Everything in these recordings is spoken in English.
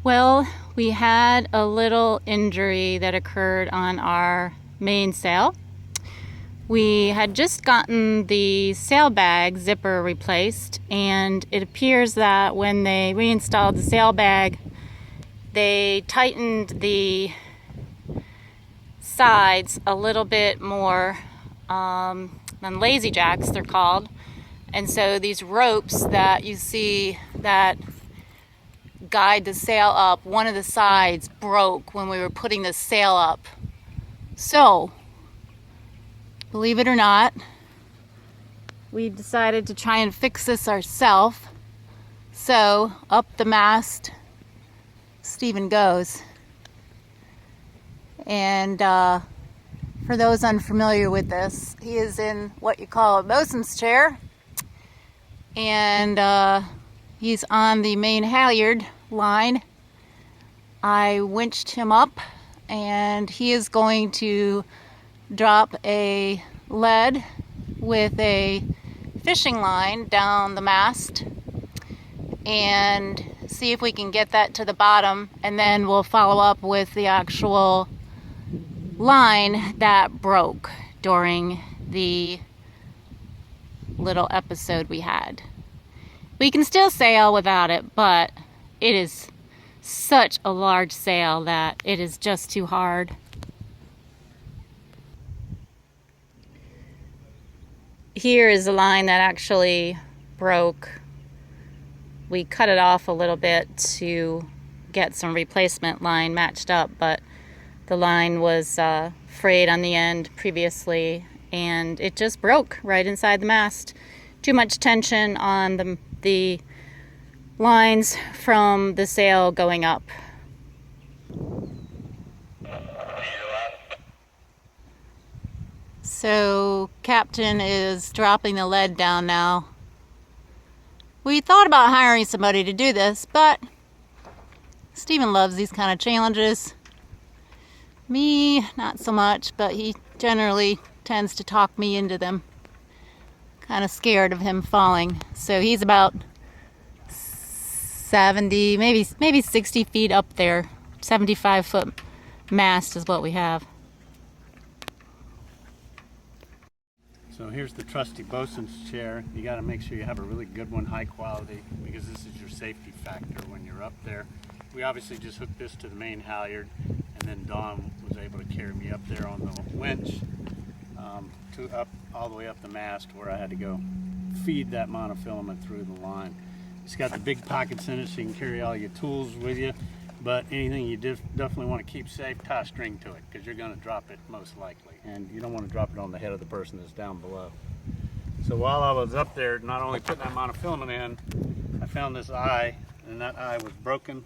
Well, we had a little injury that occurred on our main sail. We had just gotten the sail bag zipper replaced, and it appears that when they reinstalled the sail bag, they tightened the sides a little bit more than lazy jacks, they're called. And so these ropes that you see that guide the sail up, one of the sides broke when we were putting the sail up. So, believe it or not, we decided to try and fix this ourselves. So, up the mast, Stephen goes. And for those unfamiliar with this, he is in what you call a bosun's chair. And he's on the main halyard line. I winched him up, and he is going to drop a lead with a fishing line down the mast and see if we can get that to the bottom, and then we'll follow up with the actual line that broke during the little episode we had. We can still sail without it, but it is such a large sail that it is just too hard. Here is the line that actually broke. We cut it off a little bit to get some replacement line matched up, but the line was frayed on the end previously, and it just broke right inside the mast. Too much tension on the lines from the sail going up. So Captain is dropping the lead down now. We thought about hiring somebody to do this, but Stephen loves these kind of challenges. Me, not so much, but he generally tends to talk me into them. Kind of scared of him falling. So he's about 70, maybe 60 feet up there. 75-foot mast is what we have. So here's the trusty bosun's chair. You got to make sure you have a really good one, high quality, because this is your safety factor when you're up there. We obviously just hooked this to the main halyard, and then Dawn was able to carry me up there on the winch all the way up the mast, where I had to go feed that monofilament through the line. It's got the big pockets in it so you can carry all your tools with you, but anything you definitely want to keep safe, tie a string to it, because you're going to drop it most likely, and you don't want to drop it on the head of the person that's down below. So while I was up there, not only putting that monofilament in, I found this eye, and that eye was broken.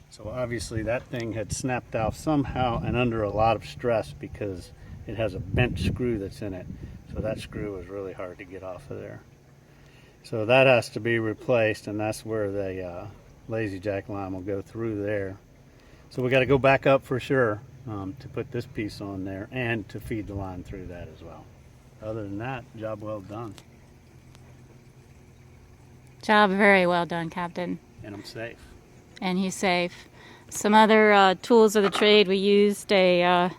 So obviously that thing had snapped off somehow and under a lot of stress, because it has a bent screw that's in it. So that screw is really hard to get off of there. So that has to be replaced, and that's where the lazy jack line will go through there. So we got to go back up for sure to put this piece on there and to feed the line through that as well. Other than that, job well done. Job very well done, Captain. And I'm safe. And he's safe. Some other tools of the trade, we used a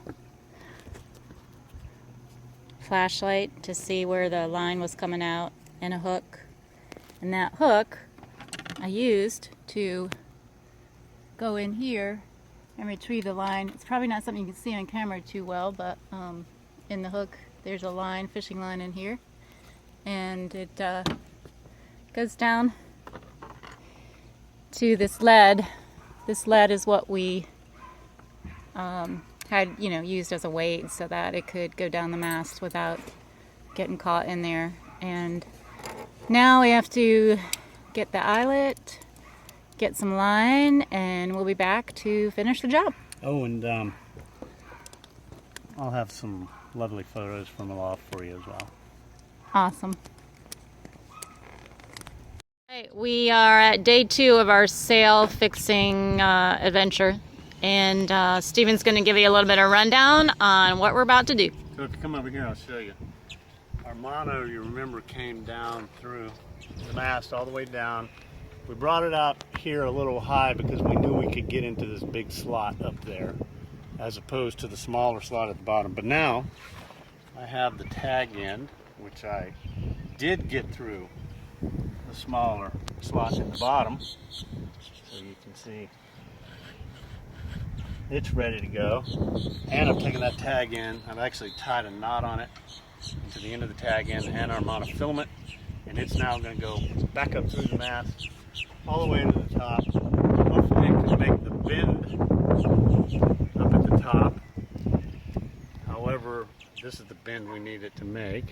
flashlight to see where the line was coming out, and a hook. And that hook I used to go in here and retrieve the line. It's probably not something you can see on camera too well, but in the hook there's a line, fishing line in here, and it goes down to this lead. This lead is what we had, used as a weight so that it could go down the mast without getting caught in there. And now we have to get the eyelet, get some line, and we'll be back to finish the job. Oh, and I'll have some lovely photos from aloft for you as well. Awesome. Right, we are at day 2 of our sail fixing adventure, and Stephen's going to give you a little bit of rundown on what we're about to do. So if you come over here, I'll show you. Our mono, you remember, came down through the mast all the way down, We brought it out here a little high because we knew we could get into this big slot up there as opposed to the smaller slot at the bottom. But now I have the tag end, which I did get through the smaller slot in the bottom. So you can see it's ready to go. And I've taken that tag end, I've actually tied a knot on it to the end of the tag end and our monofilament, and it's now going to go back up through the mast all the way to the top. Hopefully it can make the bend up at the top. However, this is the bend we need it to make.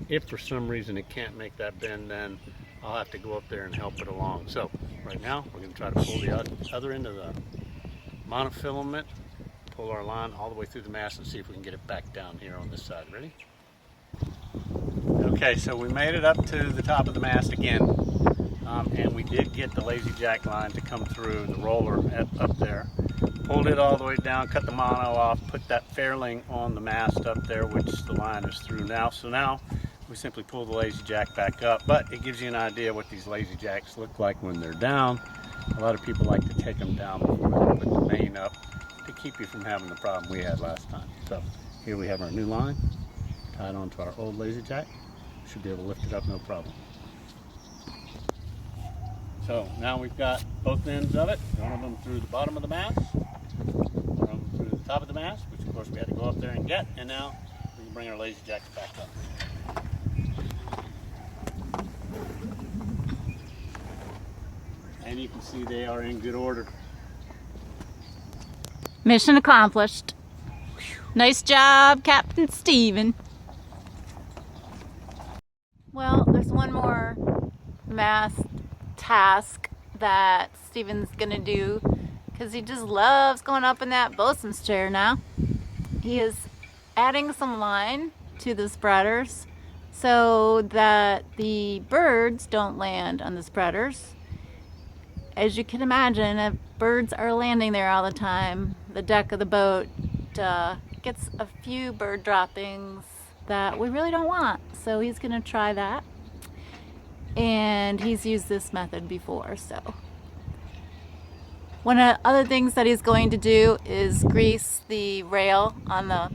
If for some reason it can't make that bend, then I'll have to go up there and help it along. So right now we're going to try to pull the other end of the monofilament, pull our line all the way through the mast and see if we can get it back down here on this side. Ready? Okay, so we made it up to the top of the mast again, and we did get the lazy jack line to come through the roller up there. Pulled it all the way down, cut the mono off, put that fairling on the mast up there, which the line is through now. So now we simply pull the lazy jack back up, but it gives you an idea what these lazy jacks look like when they're down. A lot of people like to take them down before they put the main up to keep you from having the problem we had last time. So here we have our new line tied onto our old lazy jack. Should be able to lift it up no problem. So now we've got both ends of it, one of them through the bottom of the mast, one of them through the top of the mast, which of course we had to go up there and get, and now we can bring our lazy jacks back up. And you can see they are in good order. Mission accomplished. Nice job, Captain Steven. Well, there's one more mast task that Steven's gonna do because he just loves going up in that bosun's chair now. He is adding some line to the spreaders so that the birds don't land on the spreaders. As you can imagine, if birds are landing there all the time, the deck of the boat gets a few bird droppings that we really don't want. So he's gonna try that. And he's used this method before, so. One of the other things that he's going to do is grease the rail on the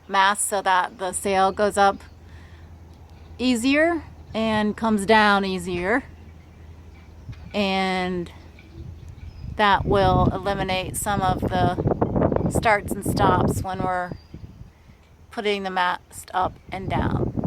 mast so that the sail goes up easier and comes down easier. And that will eliminate some of the starts and stops when we're putting the mast up and down.